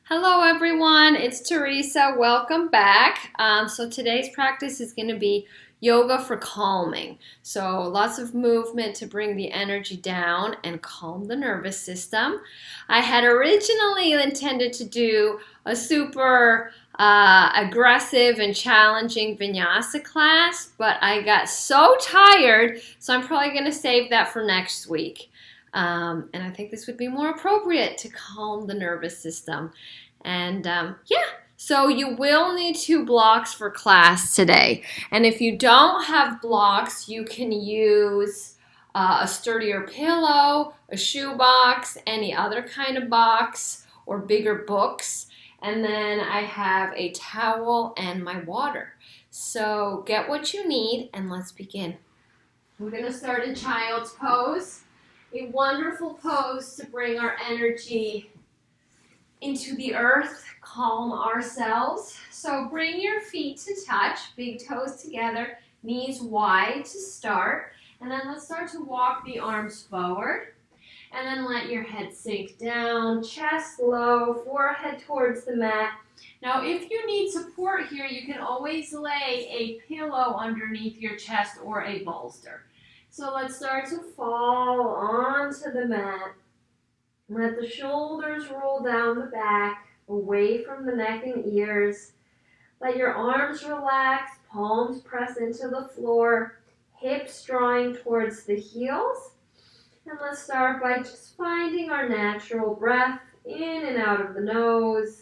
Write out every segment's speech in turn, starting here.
Hello everyone, it's Teresa. Welcome back. So today's practice is going to be yoga for calming. So lots of movement to bring the energy down and calm the nervous system. I had originally intended to do a super aggressive and challenging vinyasa class, but I got so tired, so I'm probably going to save that for next week. And I think this would be more appropriate to calm the nervous system. And so you will need 2 blocks for class today. And if you don't have blocks, you can use a sturdier pillow, a shoe box, any other kind of box, or bigger books. And then I have a towel and my water. So get what you need and let's begin. We're going to start in child's pose. A wonderful pose to bring our energy into the earth, calm ourselves. So bring your feet to touch, big toes together, knees wide to start. And then let's start to walk the arms forward. And then let your head sink down, chest low, forehead towards the mat. Now if you need support here, you can always lay a pillow underneath your chest or a bolster. So let's start to fall onto the mat. Let the shoulders roll down the back, away from the neck and ears. Let your arms relax, palms press into the floor, hips drawing towards the heels. And let's start by just finding our natural breath in and out of the nose.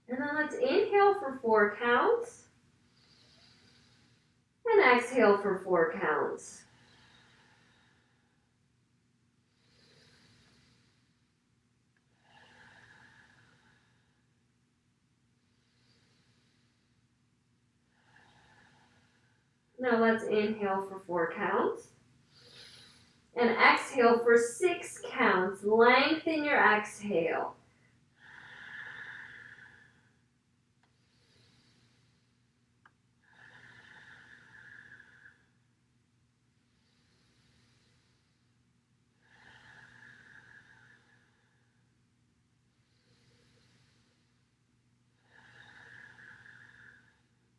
And then let's inhale for 4 counts. And exhale for 4 counts. Now let's inhale for 4 counts. And exhale for 6 counts. Lengthen your exhale.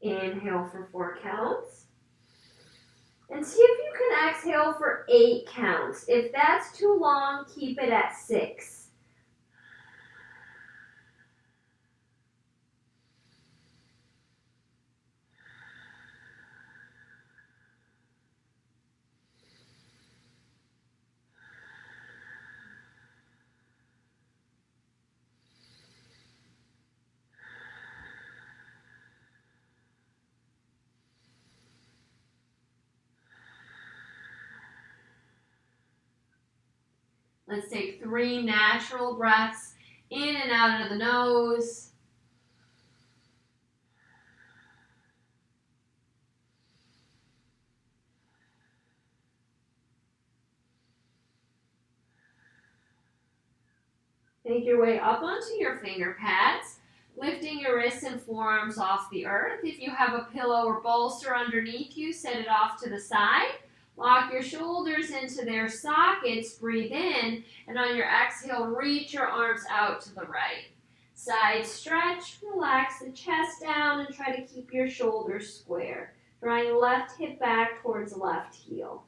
Inhale for 4 counts. And see if you can exhale for 8 counts. If that's too long, keep it at 6. Let's take 3 natural breaths in and out of the nose. Make your way up onto your finger pads, lifting your wrists and forearms off the earth. If you have a pillow or bolster underneath you, set it off to the side. Lock your shoulders into their sockets, breathe in, and on your exhale, reach your arms out to the right. Side stretch, relax the chest down, and try to keep your shoulders square. Drawing left hip back towards left heel.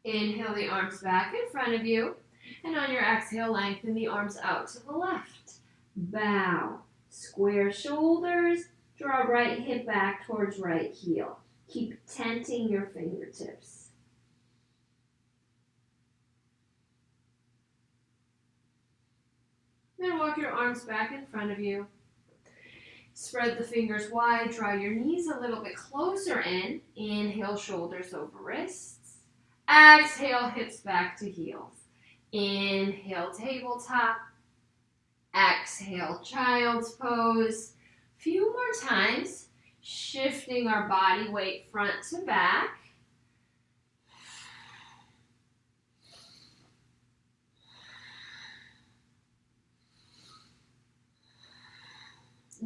Inhale the arms back in front of you, and on your exhale, lengthen the arms out to the left. Bow. Square shoulders, draw right hip back towards right heel. Keep tenting your fingertips. Then walk your arms back in front of you. Spread the fingers wide, draw your knees a little bit closer in. Inhale, shoulders over wrists. Exhale, hips back to heels. Inhale, tabletop. Exhale, child's pose. Few more times, shifting our body weight front to back.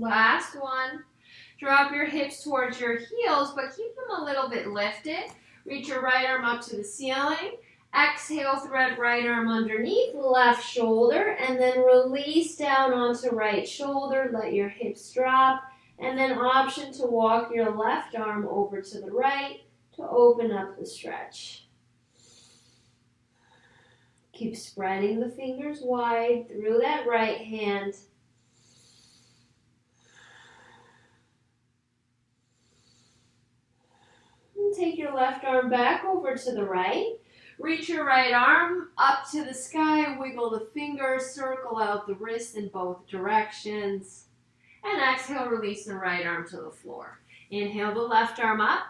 Last one. Drop your hips towards your heels, but keep them a little bit lifted. Reach your right arm up to the ceiling. Exhale, thread right arm underneath, left shoulder, and then release down onto right shoulder. Let your hips drop, and then option to walk your left arm over to the right to open up the stretch. Keep spreading the fingers wide through that right hand. And take your left arm back over to the right. Reach your right arm up to the sky, wiggle the fingers, circle out the wrists in both directions. And exhale, release the right arm to the floor. Inhale the left arm up.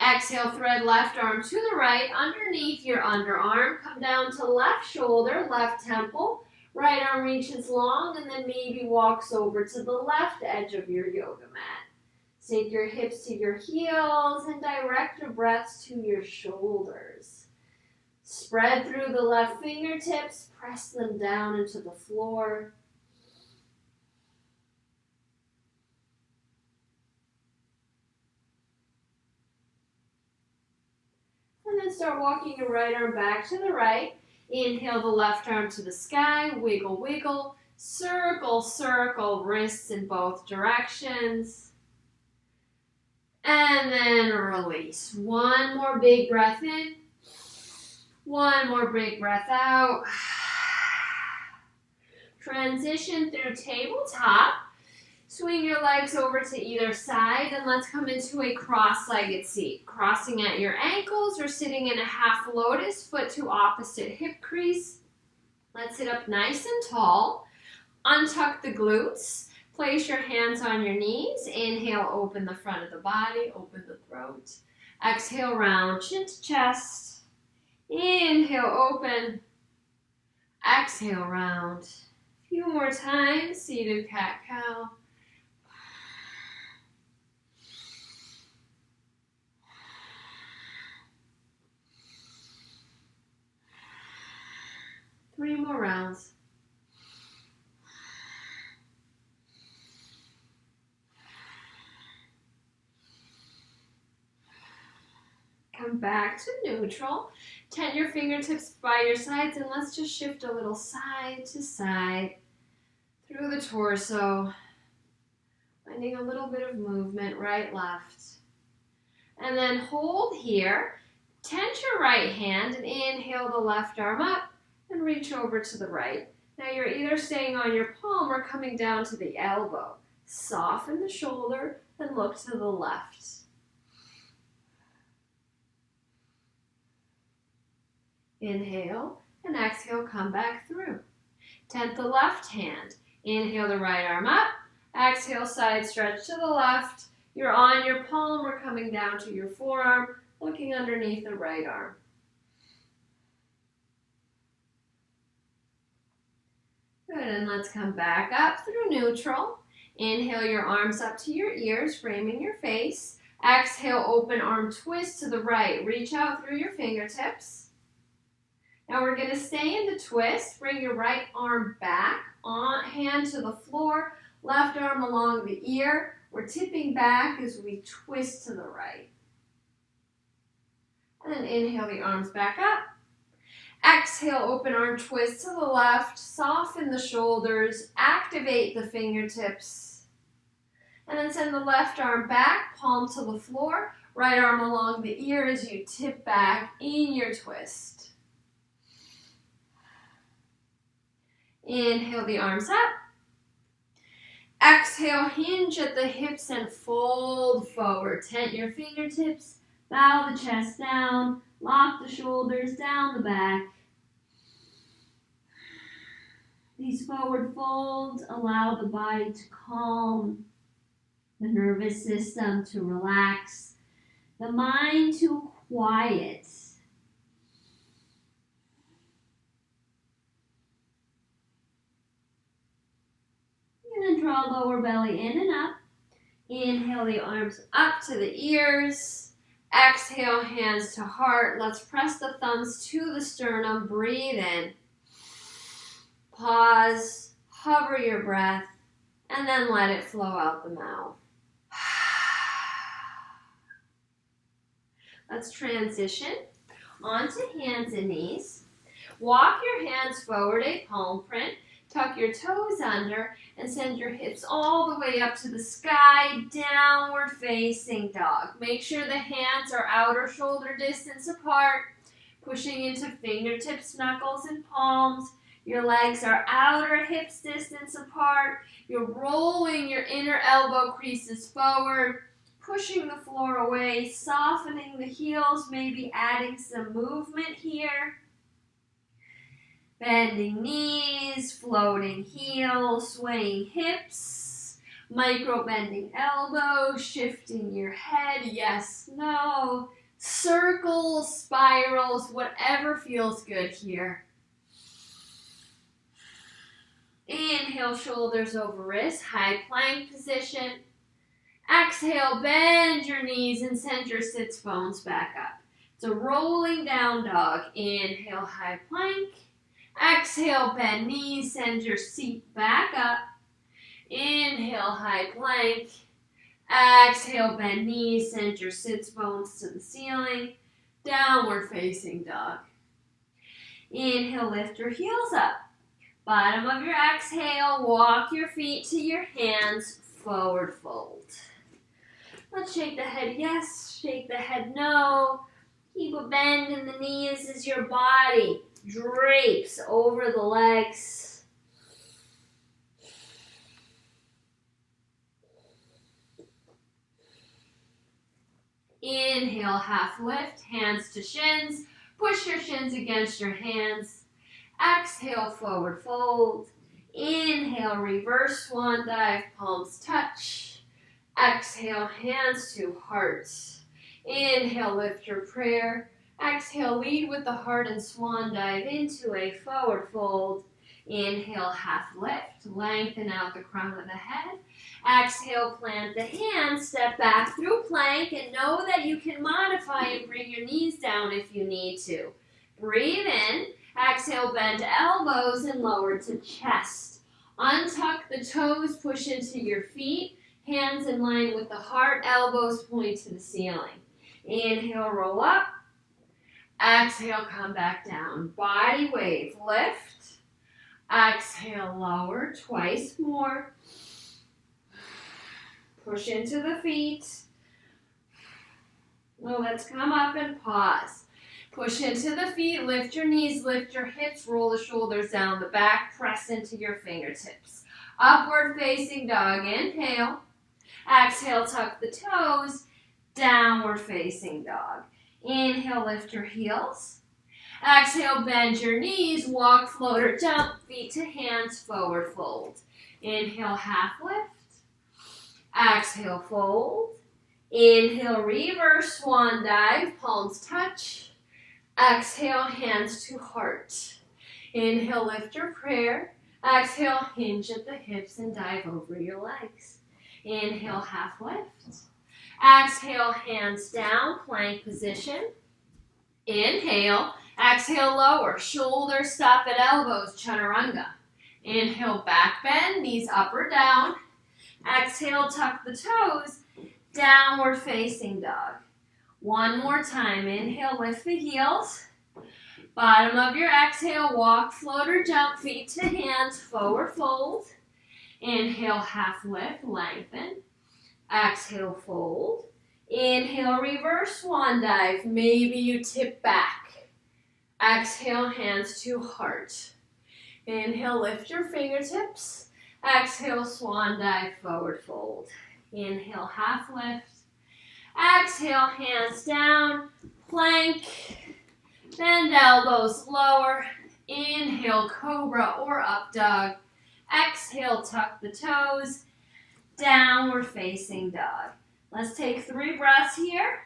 Exhale, thread left arm to the right, underneath your underarm. Come down to left shoulder, left temple. Right arm reaches long and then maybe walks over to the left edge of your yoga mat. Sink your hips to your heels and direct your breaths to your shoulders. Spread through the left fingertips, press them down into the floor. And then start walking your right arm back to the right. Inhale the left arm to the sky, wiggle, wiggle. Circle, circle, wrists in both directions. And then release. One more big breath in. One more big breath out. Transition through tabletop. Swing your legs over to either side and let's come into a cross-legged seat. Crossing at your ankles or sitting in a half lotus, foot to opposite hip crease. Let's sit up nice and tall. Untuck the glutes. Place your hands on your knees. Inhale, open the front of the body, open the throat. Exhale, round chin to chest. Inhale, open. Exhale, round. A few more times, seated cat-cow. Three more rounds. Come back to neutral. Tent your fingertips by your sides and let's just shift a little side to side through the torso. Finding a little bit of movement, right, left. And then hold here. Tent your right hand and inhale the left arm up and reach over to the right. Now you're either staying on your palm or coming down to the elbow. Soften the shoulder and look to the left. Inhale and exhale, come back through. Tent the left hand. Inhale the right arm up. Exhale, side stretch to the left. You're on your palm or coming down to your forearm, looking underneath the right arm. Good, and let's come back up through neutral. Inhale your arms up to your ears, framing your face. Exhale, open arm twist to the right. Reach out through your fingertips. Now we're going to stay in the twist. Bring your right arm back, hand to the floor, left arm along the ear. We're tipping back as we twist to the right. And then inhale the arms back up. Exhale, open arm twist to the left. Soften the shoulders. Activate the fingertips. And then send the left arm back, palm to the floor. Right arm along the ear as you tip back in your twist. Inhale the arms up. Exhale, hinge at the hips and fold forward. Tent your fingertips, bow the chest down, lock the shoulders down the back. These forward folds allow the body to calm, the nervous system to relax, the mind to quiet. And then draw lower belly in and up. Inhale the arms up to the ears. Exhale, hands to heart. Let's press the thumbs to the sternum. Breathe in. Pause. Hover your breath. and then let it flow out the mouth. Let's transition onto hands and knees. Walk your hands forward, a palm print. Tuck your toes under and send your hips all the way up to the sky, downward facing dog. Make sure the hands are outer shoulder distance apart, pushing into fingertips, knuckles, and palms. Your legs are outer hips distance apart. You're rolling your inner elbow creases forward, pushing the floor away, softening the heels, maybe adding some movement here. Bending knees, floating heels, swaying hips, micro bending elbows, shifting your head, yes, no, circles, spirals, whatever feels good here. Inhale, shoulders over wrists, high plank position. Exhale, bend your knees and send your sits bones back up. It's a rolling down dog. Inhale, high plank. Exhale, bend knees, send your seat back up. Inhale, high plank. Exhale, bend knees, send your sits bones to the ceiling. Downward facing dog. Inhale, lift your heels up. Bottom of your exhale, walk your feet to your hands, forward fold. Let's shake the head yes, shake the head no. Keep a bend in the knees as your body drapes over the legs. Inhale, half lift, hands to shins. Push your shins against your hands. Exhale, forward fold. Inhale, reverse swan dive, palms touch. Exhale, hands to heart. Inhale, lift your prayer. Exhale, lead with the heart and swan dive into a forward fold. Inhale, half lift, lengthen out the crown of the head. Exhale, plant the hands, step back through plank, and know that you can modify and bring your knees down if you need to. Breathe in. Exhale, bend elbows and lower to chest. Untuck the toes, push into your feet. Hands in line with the heart, elbows point to the ceiling. Inhale, roll up. Exhale, come back down. Body wave, lift. Exhale, lower, twice more. Push into the feet. Well, let's come up and pause. Push into the feet, lift your knees, lift your hips, roll the shoulders down the back, press into your fingertips. Upward facing dog, inhale. Exhale, tuck the toes, downward facing dog. Inhale, lift your heels. Exhale, bend your knees, walk, float, or jump, feet to hands, forward fold. Inhale, half lift. Exhale, fold. Inhale, reverse swan dive, palms touch. Exhale, hands to heart. Inhale, lift your prayer. Exhale, hinge at the hips and dive over your legs. Inhale, half lift. Exhale, hands down, plank position. Inhale, exhale, lower, shoulders stop at elbows, chaturanga. Inhale, back bend, knees up or down. Exhale, tuck the toes, downward facing dog. One more time. Inhale, lift the heels. Bottom of your exhale, walk, float, or jump, feet to hands, forward fold. Inhale, half lift, lengthen. Exhale, fold. Inhale, reverse swan dive. Maybe you tip back. Exhale, hands to heart. Inhale, lift your fingertips. Exhale, swan dive, forward fold. Inhale, half lift. Exhale, hands down, plank, bend elbows lower. Inhale, cobra or up dog. Exhale, tuck the toes, downward facing dog. Let's take 3 breaths here.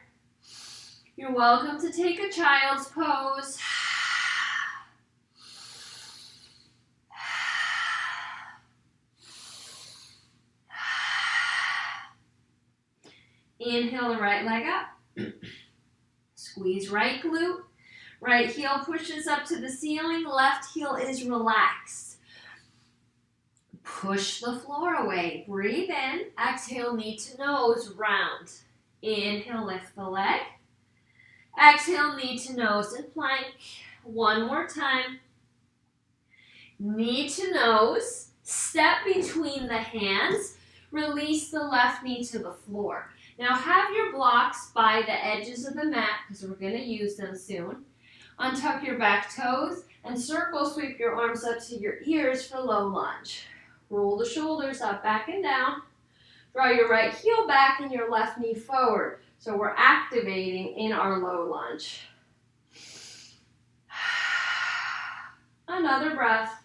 You're welcome to take a child's pose. Inhale the right leg up. Squeeze right glute. Right heel pushes up to the ceiling. Left heel is relaxed. Push the floor away. Breathe in. Exhale, knee to nose, round. Inhale, lift the leg. Exhale, knee to nose and plank. One more time. Knee to nose. Step between the hands. Release the left knee to the floor. Now have your blocks by the edges of the mat because we're going to use them soon. Untuck your back toes and circle sweep your arms up to your ears for low lunge. Roll the shoulders up, back and down. Draw your right heel back and your left knee forward. So we're activating in our low lunge. Another breath.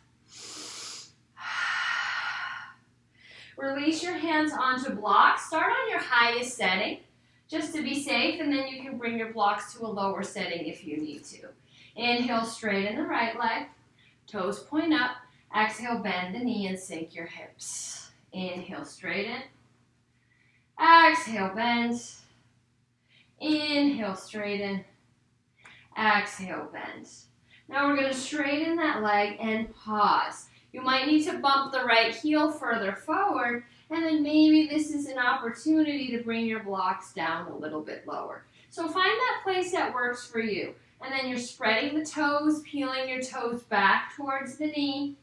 Release your hands onto blocks. Start on your highest setting just to be safe, and then you can bring your blocks to a lower setting if you need to. Inhale, straighten the right leg. Toes point up. Exhale, bend the knee and sink your hips. Inhale, straighten. Exhale, bend. Inhale, straighten. Exhale, bend. Now we're going to straighten that leg and pause. You might need to bump the right heel further forward, and then maybe this is an opportunity to bring your blocks down a little bit lower. So find that place that works for you. And then you're spreading the toes, peeling your toes back towards the knee.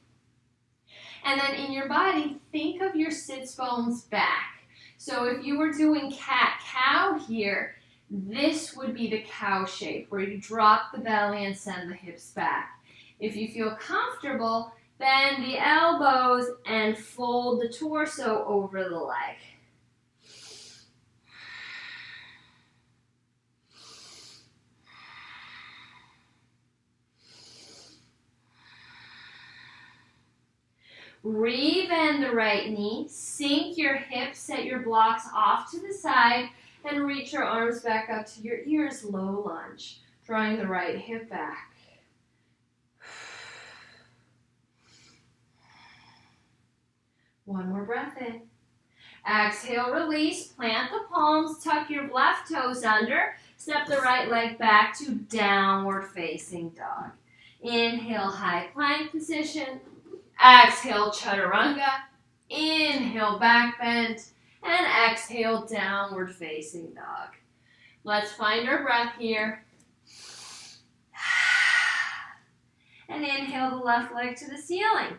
And then in your body, think of your sits bones back. So if you were doing cat-cow here, this would be the cow shape, where you drop the belly and send the hips back. If you feel comfortable, bend the elbows and fold the torso over the leg. Re-bend the right knee, sink your hips, set your blocks off to the side, and reach your arms back up to your ears, low lunge, drawing the right hip back. One more breath in. Exhale, release, plant the palms, tuck your left toes under, step the right leg back to downward facing dog. Inhale, high plank position. Exhale, chaturanga. Inhale, back bend. And exhale, downward facing dog. Let's find our breath here. And inhale the left leg to the ceiling.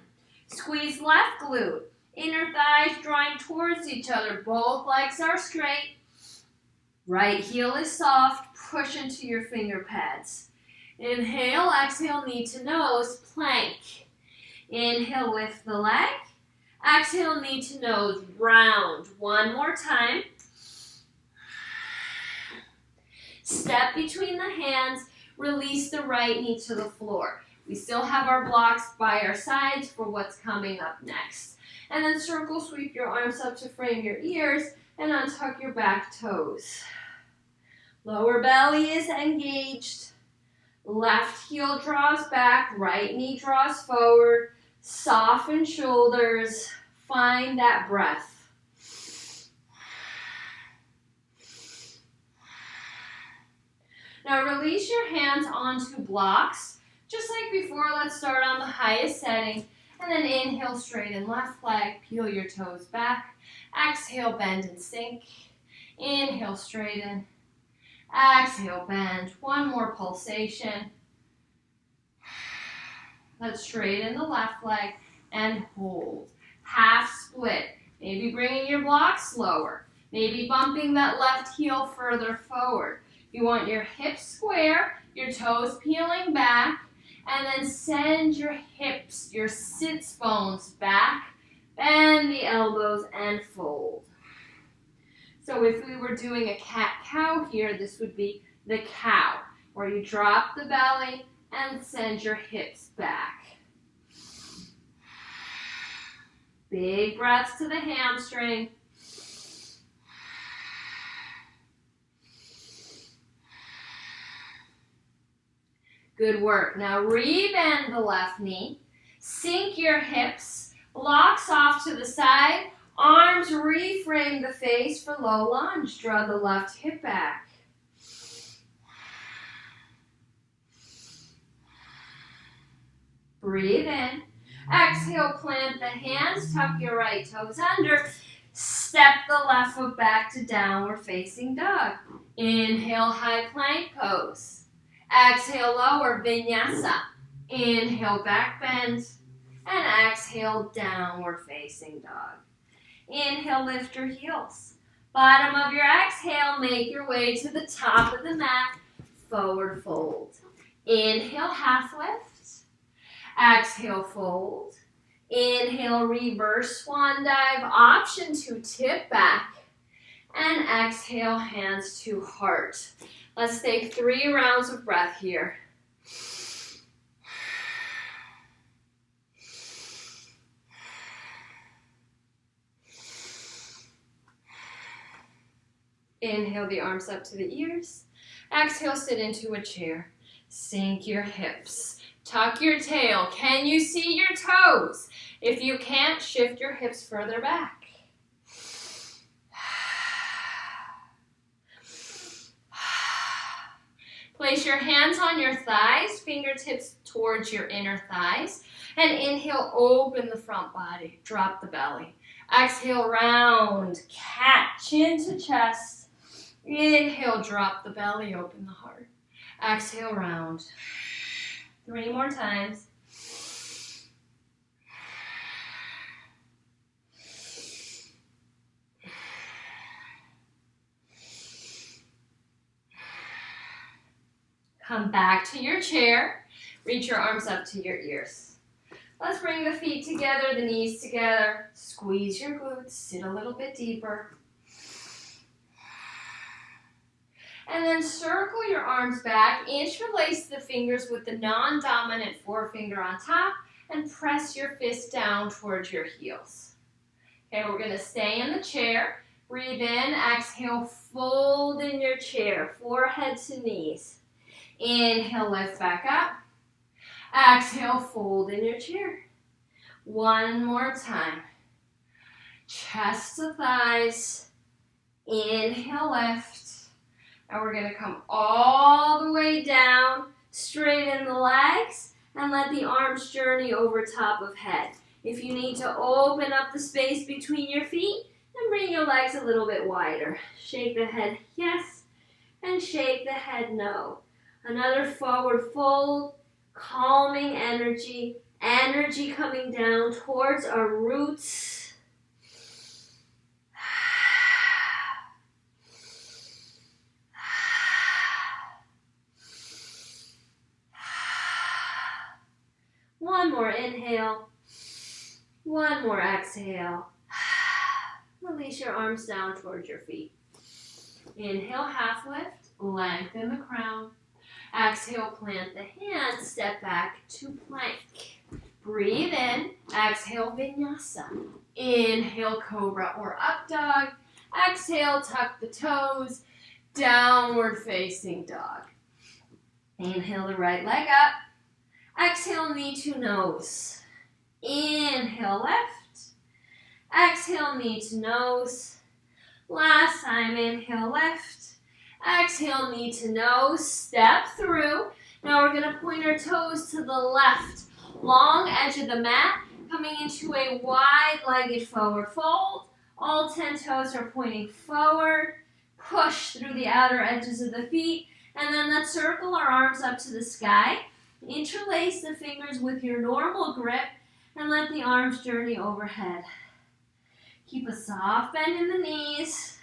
Squeeze left glute. Inner thighs drawing towards each other. Both legs are straight. Right heel is soft. Push into your finger pads. Inhale, exhale, knee to nose, plank. Inhale, lift the leg. Exhale, knee to nose, round. One more time. Step between the hands. Release the right knee to the floor. We still have our blocks by our sides for what's coming up next. And then circle sweep your arms up to frame your ears and untuck your back toes. Lower belly is engaged. Left heel draws back, right knee draws forward. Soften shoulders. Find that breath. Now release your hands onto blocks. Just like before, let's start on the highest setting. And then inhale, straighten left leg, peel your toes back. Exhale, bend and sink. Inhale, straighten. Exhale, bend. One more pulsation. Let's straighten the left leg and hold. Half split. Maybe bringing your blocks lower. Maybe bumping that left heel further forward. You want your hips square, your toes peeling back, and then send your hips, your sits bones back, bend the elbows and fold. So if we were doing a cat-cow here, this would be the cow, where you drop the belly and send your hips back. Big breaths to the hamstring. Good work. Now re-bend the left knee. Sink your hips. Blocks off to the side. Arms reframe the face for low lunge. Draw the left hip back. Breathe in. Exhale, plant the hands, tuck your right toes under. Step the left foot back to downward facing dog. Inhale, high plank pose. Exhale, lower vinyasa. Inhale, back bend. And exhale, downward facing dog. Inhale, lift your heels. Bottom of your exhale, make your way to the top of the mat. Forward fold. Inhale, half lift. Exhale, fold. Inhale, reverse swan dive. Option to tip back. And exhale, hands to heart. Let's take 3 rounds of breath here. Inhale the arms up to the ears. Exhale, sit into a chair. Sink your hips. Tuck your tail. Can you see your toes? If you can't, shift your hips further back. Place your hands on your thighs, fingertips towards your inner thighs. And inhale, open the front body. Drop the belly. Exhale, round, cat, chin to chest. Inhale, drop the belly, open the heart. Exhale, round. 3 more times. Come back to your chair. Reach your arms up to your ears. Let's bring the feet together, the knees together. Squeeze your glutes, sit a little bit deeper. And then circle your arms back, interlace the fingers with the non-dominant forefinger on top, and press your fist down towards your heels. Okay, we're going to stay in the chair. Breathe in, exhale, fold in your chair, forehead to knees. Inhale, lift back up. Exhale, fold in your chair. 1 more time. Chest to thighs. Inhale, lift. And we're going to come all the way down, straighten the legs, and let the arms journey over top of head. If you need to open up the space between your feet, then bring your legs a little bit wider. Shake the head yes, and shake the head no. Another forward fold, calming energy, energy coming down towards our roots. One more inhale. 1 more exhale. Release your arms down towards your feet. Inhale, half lift. Lengthen the crown. Exhale, plant the hands. Step back to plank. Breathe in. Exhale, vinyasa. Inhale, cobra or up dog. Exhale, tuck the toes. Downward facing dog. Inhale the right leg up. Exhale, knee to nose. Inhale, left. Exhale, knee to nose. Last time, inhale, left. Exhale, knee to nose. Step through. Now we're going to point our toes to the left. Long edge of the mat, coming into a wide-legged forward fold. All 10 toes are pointing forward. Push through the outer edges of the feet. And then let's circle our arms up to the sky. Interlace the fingers with your normal grip and let the arms journey overhead. Keep a soft bend in the knees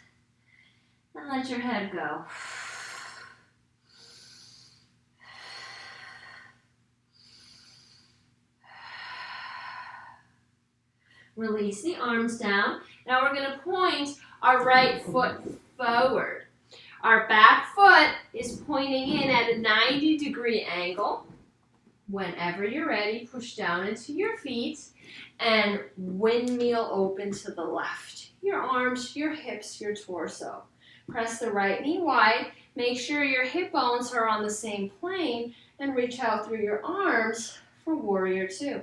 and let your head go. Release the arms down. Now we're going to point our right foot forward. Our back foot is pointing in at a 90-degree angle. Whenever you're ready, push down into your feet and windmill open to the left. Your arms, your hips, your torso. Press the right knee wide. Make sure your hip bones are on the same plane and reach out through your arms for warrior 2.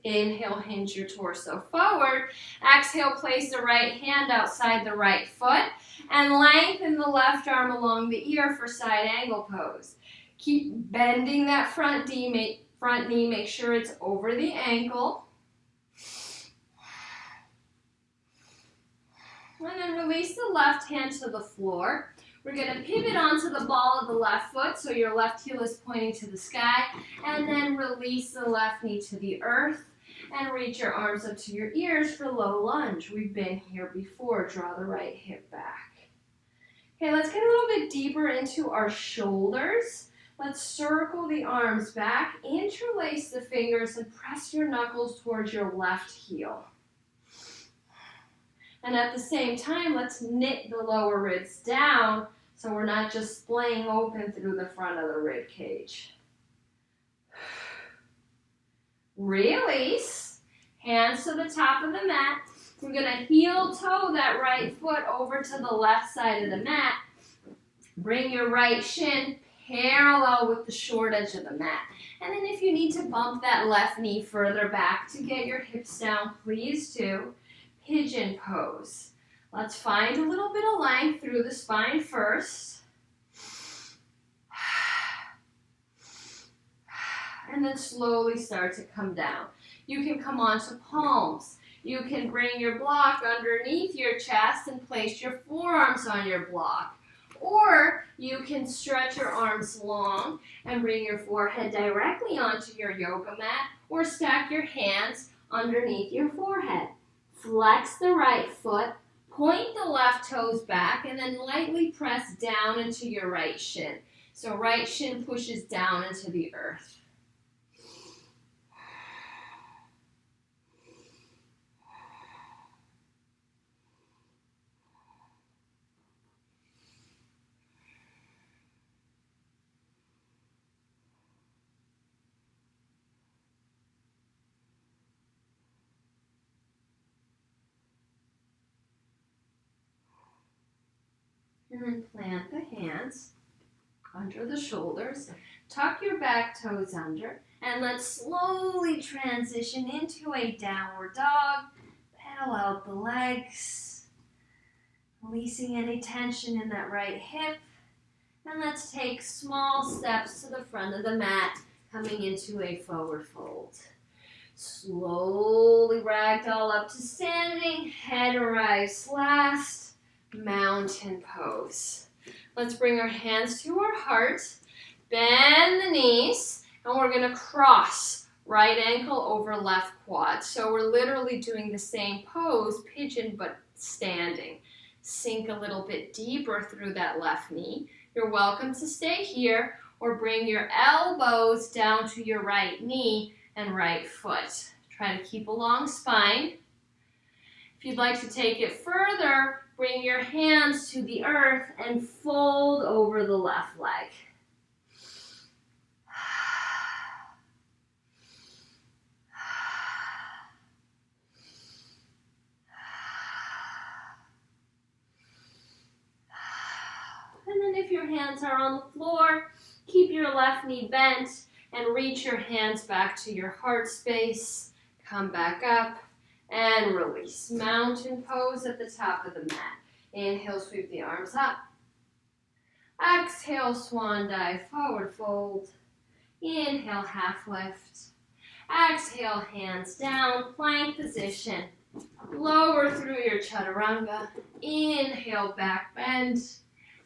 Inhale, hinge your torso forward. Exhale, place the right hand outside the right foot and lengthen the left arm along the ear for side angle pose. Keep bending that front knee. Make sure it's over the ankle. And then release the left hand to the floor. We're going to pivot onto the ball of the left foot, so your left heel is pointing to the sky. And then release the left knee to the earth. And reach your arms up to your ears for low lunge. We've been here before. Draw the right hip back. Okay, let's get a little bit deeper into our shoulders. Let's circle the arms back, interlace the fingers, and press your knuckles towards your left heel. And at the same time, let's knit the lower ribs down so we're not just splaying open through the front of the rib cage. Release. Hands to the top of the mat. We're going to heel toe that right foot over to the left side of the mat. Bring your right shin parallel with the short edge of the mat. And then if you need to bump that left knee further back to get your hips down, please do. Pigeon pose. Let's find a little bit of length through the spine first. And then slowly start to come down. You can come onto palms. You can bring your block underneath your chest and place your forearms on your block. Or you can stretch your arms long and bring your forehead directly onto your yoga mat, or stack your hands underneath your forehead. Flex the right foot, point the left toes back, and then lightly press down into your right shin. So right shin pushes down into the earth. And then plant the hands under the shoulders. Tuck your back toes under. And let's slowly transition into a downward dog. Pedal out the legs. Releasing any tension in that right hip. And let's take small steps to the front of the mat, coming into a forward fold. Slowly ragdoll up to standing. Head arrives last. Mountain pose. Let's bring our hands to our heart, bend the knees, and we're going to cross right ankle over left quad. So we're literally doing the same pose, pigeon, but standing. Sink a little bit deeper through that left knee. You're welcome to stay here, or bring your elbows down to your right knee and right foot. Try to keep a long spine. If you'd like to take it further, bring your hands to the earth and fold over the left leg. And then if your hands are on the floor, keep your left knee bent and reach your hands back to your heart space. Come back up. And release. Mountain pose at the top of the mat. Inhale, sweep the arms up. Exhale, swan dive, forward fold. Inhale, half lift. Exhale, hands down, plank position. Lower through your chaturanga. Inhale, back bend.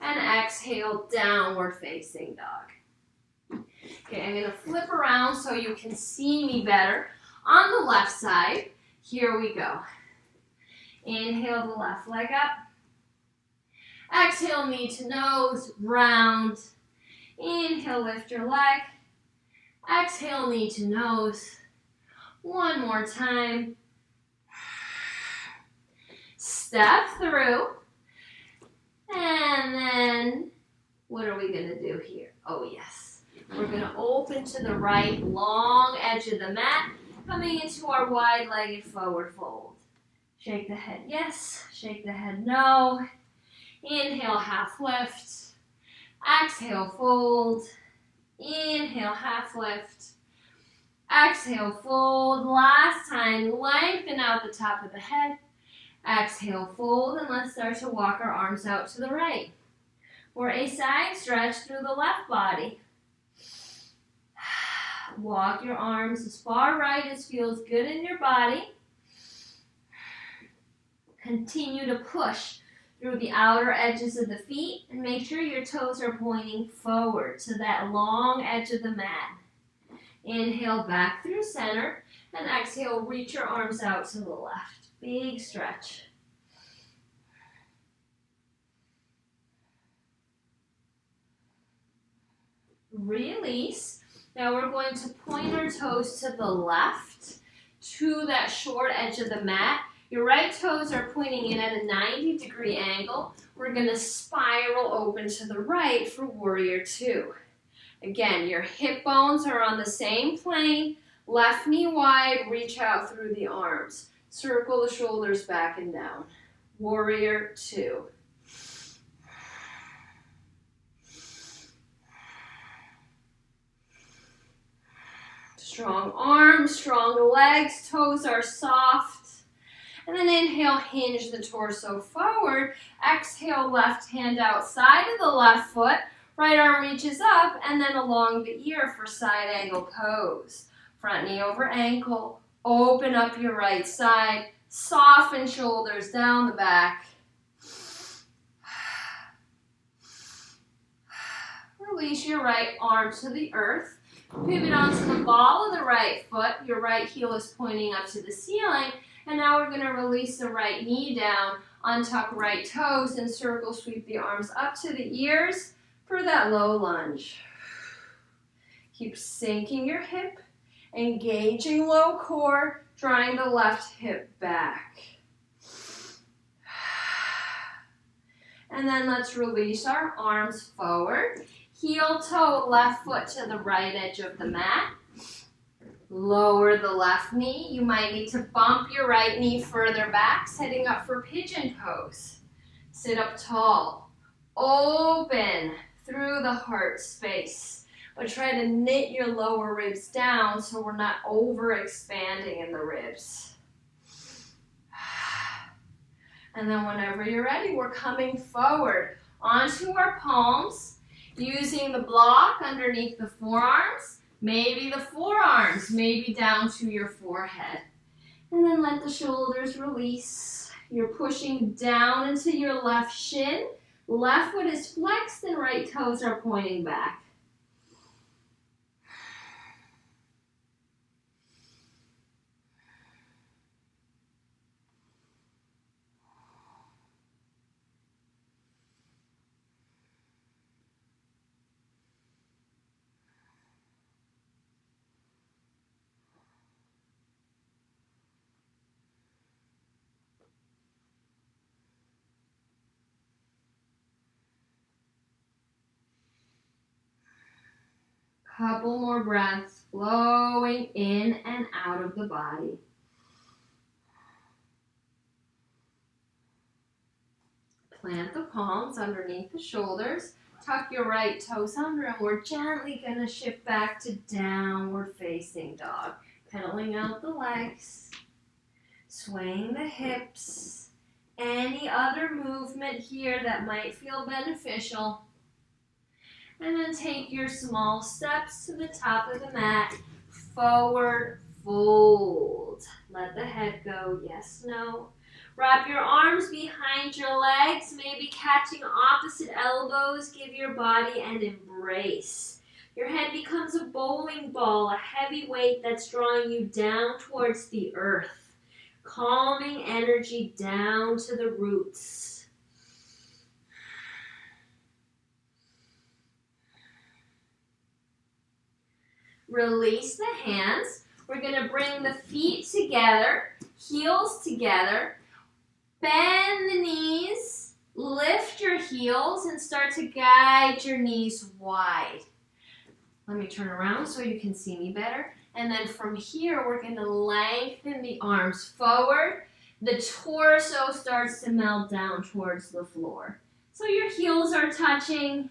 And exhale, downward facing dog. Okay, I'm going to flip around so you can see me better. On the left side, here we go. Inhale the left leg up. Exhale, knee to nose, round. Inhale, lift your leg. Exhale, knee to nose. One more time. Step through. And then, what are we going to do here? Oh, yes. We're going to open to the right, long edge of the mat. Coming into our wide-legged forward fold. Shake the head yes, shake the head no. Inhale, half lift. Exhale, fold. Inhale, half lift. Exhale, fold. Last time, lengthen out the top of the head. Exhale, fold, and let's start to walk our arms out to the right. Or a side stretch through the left body. Walk your arms as far right as feels good in your body. Continue to push through the outer edges of the feet and make sure your toes are pointing forward to that long edge of the mat. Inhale back through center and exhale, reach your arms out to the left. Big stretch. Release. Now we're going to point our toes to the left to that short edge of the mat. Your right toes are pointing in at a 90-degree angle. We're going to spiral open to the right for warrior two. Again, your hip bones are on the same plane. Left knee wide, reach out through the arms. Circle the shoulders back and down. Warrior two. Strong arms, strong legs, toes are soft. And then inhale, hinge the torso forward. Exhale, left hand outside of the left foot. Right arm reaches up and then along the ear for side angle pose. Front knee over ankle. Open up your right side. Soften shoulders down the back. Release your right arm to the earth. Pivot onto the ball of the right foot. Your right heel is pointing up to the ceiling. And now we're going to release the right knee down, untuck right toes, and circle sweep the arms up to the ears for that low lunge. Keep sinking your hip, engaging low core, drawing the left hip back. And then let's release our arms forward. Heel toe, left foot to the right edge of the mat. Lower the left knee. You might need to bump your right knee further back, setting up for pigeon pose. Sit up tall. Open through the heart space. But try to knit your lower ribs down so we're not overexpanding in the ribs. And then whenever you're ready, we're coming forward onto our palms. Using the block underneath the forearms, maybe the forearms, maybe down to your forehead. And then let the shoulders release. You're pushing down into your left shin. Left foot is flexed and right toes are pointing back. Couple more breaths, flowing in and out of the body. Plant the palms underneath the shoulders. Tuck your right toes under, and we're gently going to shift back to downward facing dog. Pedaling out the legs, swaying the hips. Any other movement here that might feel beneficial. And then take your small steps to the top of the mat. Forward fold. Let the head go. Yes, no. Wrap your arms behind your legs, maybe catching opposite elbows. Give your body an embrace. Your head becomes a bowling ball, a heavy weight that's drawing you down towards the earth. Calming energy down to the roots. Release the hands. We're going to bring the feet together, heels together. Bend the knees, lift your heels, and start to guide your knees wide. Let me turn around so you can see me better. And then from here, we're going to lengthen the arms forward. The torso starts to melt down towards the floor. So your heels are touching.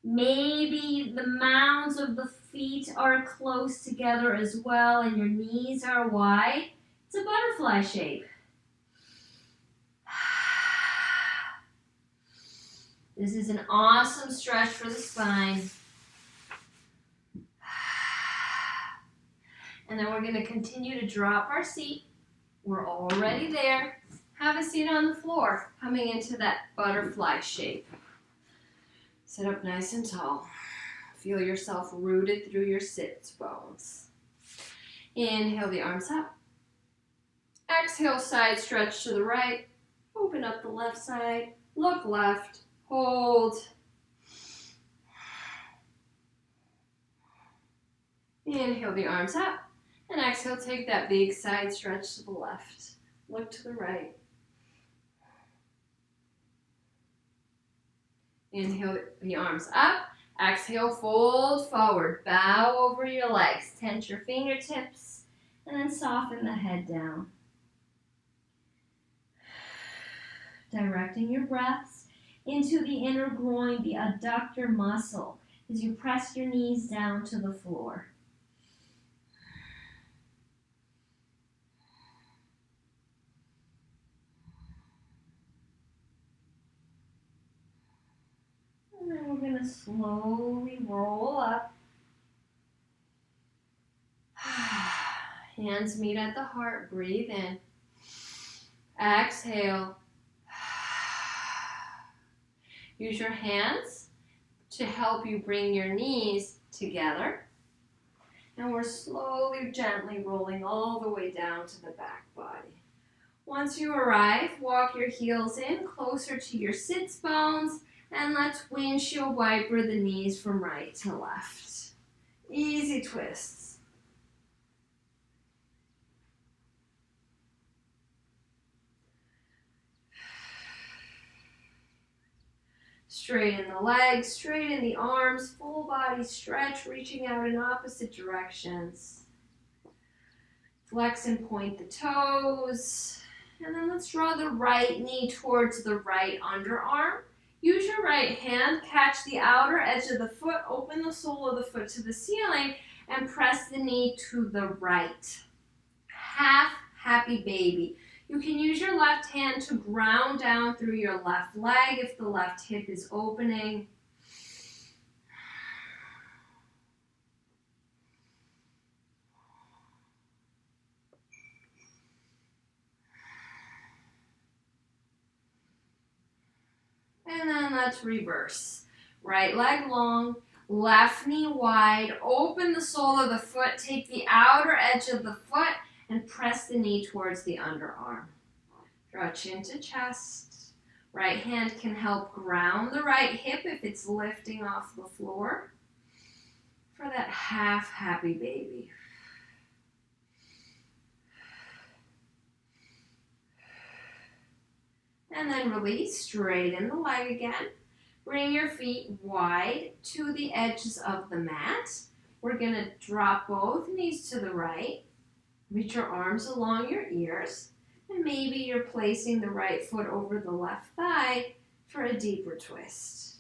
Maybe the mounds of the feet are close together as well, and your knees are wide. It's a butterfly shape. This is an awesome stretch for the spine. And then we're going to continue to drop our seat. We're already there. Have a seat on the floor, coming into that butterfly shape. Sit up nice and tall. Feel yourself rooted through your sit bones. Inhale the arms up. Exhale, side stretch to the right. Open up the left side. Look left. Hold. Inhale the arms up. And exhale, take that big side stretch to the left. Look to the right. Inhale the arms up. Exhale, fold forward. Bow over your legs. Tense your fingertips. And then soften the head down. Directing your breaths into the inner groin, the adductor muscle, as you press your knees down to the floor. And then we're going to slowly roll up. Hands meet at the heart. Breathe in. Exhale. Use your hands to help you bring your knees together. And we're slowly, gently rolling all the way down to the back body. Once you arrive, walk your heels in closer to your sits bones, and let's windshield wiper the knees from right to left. Easy twists. Straighten the legs, straighten the arms, full body stretch, reaching out in opposite directions. Flex and point the toes. And then let's draw the right knee towards the right underarm. Use your right hand, catch the outer edge of the foot, open the sole of the foot to the ceiling, and press the knee to the right. Half happy baby. You can use your left hand to ground down through your left leg if the left hip is opening. And then let's reverse. Right leg long, left knee wide, open the sole of the foot, take the outer edge of the foot, and press the knee towards the underarm. Draw chin to chest. Right hand can help ground the right hip if it's lifting off the floor for that half happy baby. And then release, straighten the leg again. Bring your feet wide to the edges of the mat. We're going to drop both knees to the right. Reach your arms along your ears. And maybe you're placing the right foot over the left thigh for a deeper twist.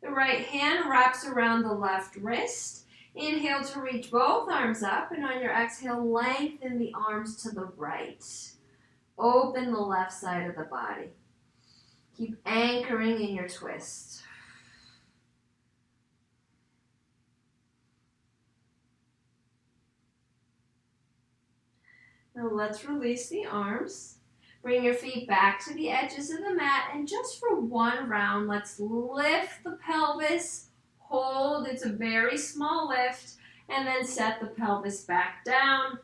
The right hand wraps around the left wrist. Inhale to reach both arms up, and on your exhale, lengthen the arms to the right. Open the left side of the body. Keep anchoring in your twist. Now let's release the arms. Bring your feet back to the edges of the mat, and just for one round, let's lift the pelvis. Hold, it's a very small lift, and then set the pelvis back down.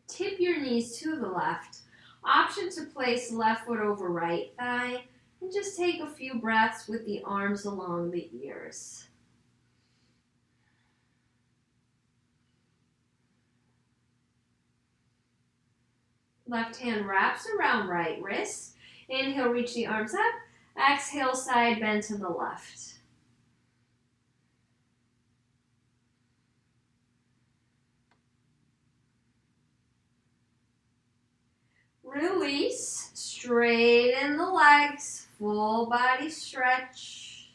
Tip your knees to the left. Option to place left foot over right thigh, and just take a few breaths with the arms along the ears. Left hand wraps around right wrist. Inhale, reach the arms up. Exhale, side bend to the left. Release, straighten the legs, full body stretch.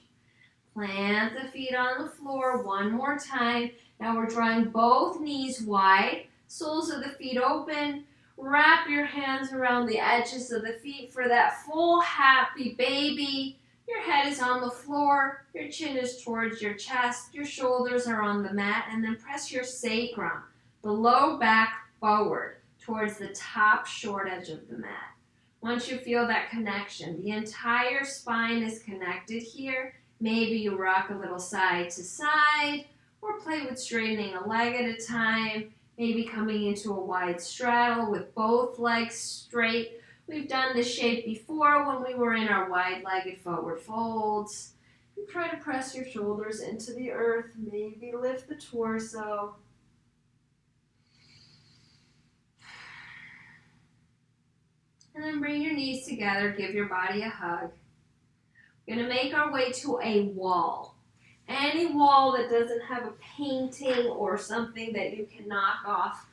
Plant the feet on the floor one more time. Now we're drawing both knees wide, soles of the feet open. Wrap your hands around the edges of the feet for that full happy baby. Your head is on the floor, your chin is towards your chest, your shoulders are on the mat, and then press your sacrum, the low back forward towards the top short edge of the mat. Once you feel that connection, the entire spine is connected here. Maybe you rock a little side to side or play with straightening a leg at a time, maybe coming into a wide straddle with both legs straight. We've done this shape before when we were in our wide-legged forward folds. You try to press your shoulders into the earth, maybe lift the torso. And then bring your knees together, give your body a hug. We're going to make our way to a wall. Any wall that doesn't have a painting or something that you can knock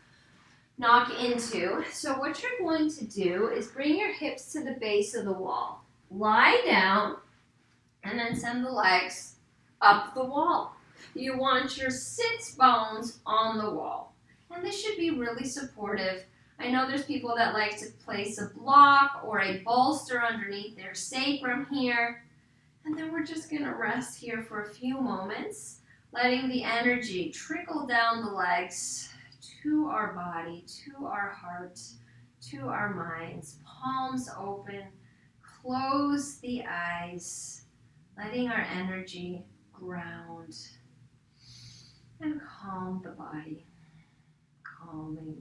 into. So what you're going to do is bring your hips to the base of the wall. Lie down and then send the legs up the wall. You want your sits bones on the wall. And this should be really supportive. I know there's people that like to place a block or a bolster underneath their sacrum here. And then we're just going to rest here for a few moments, letting the energy trickle down the legs to our body, to our heart, to our minds. Palms open, close the eyes, letting our energy ground and calm the body, calming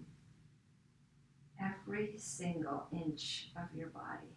every single inch of your body.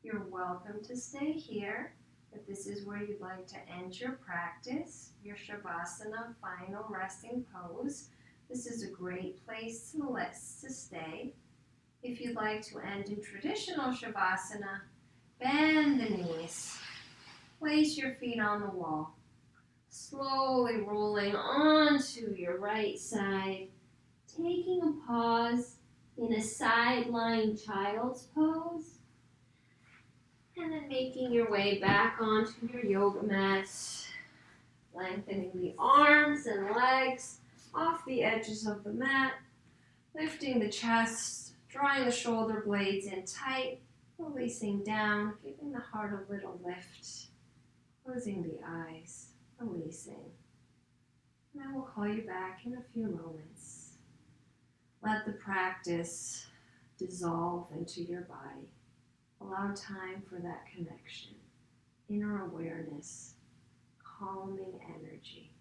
You're welcome to stay here. If this is where you'd like to end your practice, your Shavasana final resting pose, this is a great place to stay. If you'd like to end in traditional Shavasana, bend the knees, place your feet on the wall, slowly rolling onto your right side, taking a pause in a side lying child's pose. And then making your way back onto your yoga mat, lengthening the arms and legs off the edges of the mat, lifting the chest, drawing the shoulder blades in tight, releasing down, giving the heart a little lift, closing the eyes, releasing. And I will call you back in a few moments. Let the practice dissolve into your body. Allow time for that connection, inner awareness, calming energy.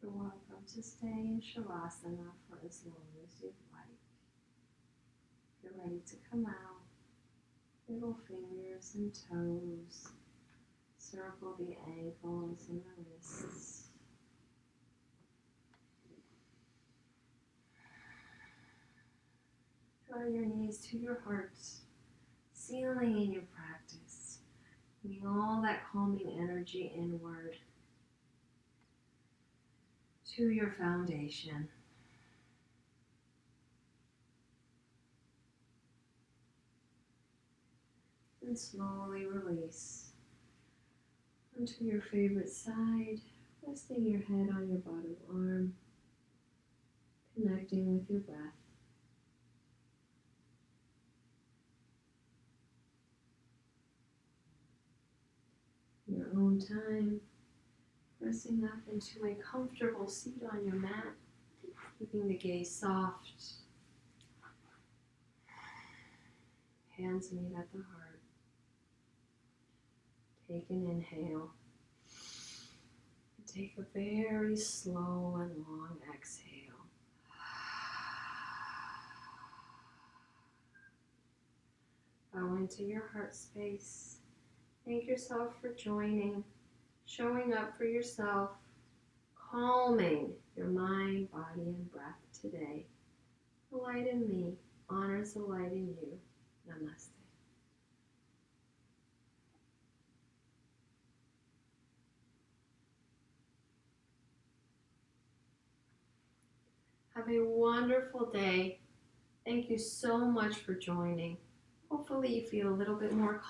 You're welcome to stay in Shavasana for as long as you'd like. If you're ready to come out, wiggle fingers and toes. Circle the ankles and the wrists. Draw your knees to your heart, sealing in your practice, bringing all that calming energy inward to your foundation. And slowly release onto your favorite side, resting your head on your bottom arm, connecting with your breath. In your own time, pressing up into a comfortable seat on your mat, keeping the gaze soft. Hands meet at the heart. Take an inhale. Take a very slow and long exhale. Bow into your heart space. Thank yourself for joining, showing up for yourself, calming your mind, body, and breath today. The light in me honors the light in you. Namaste. Have a wonderful day. Thank you so much for joining. Hopefully you feel a little bit more calm.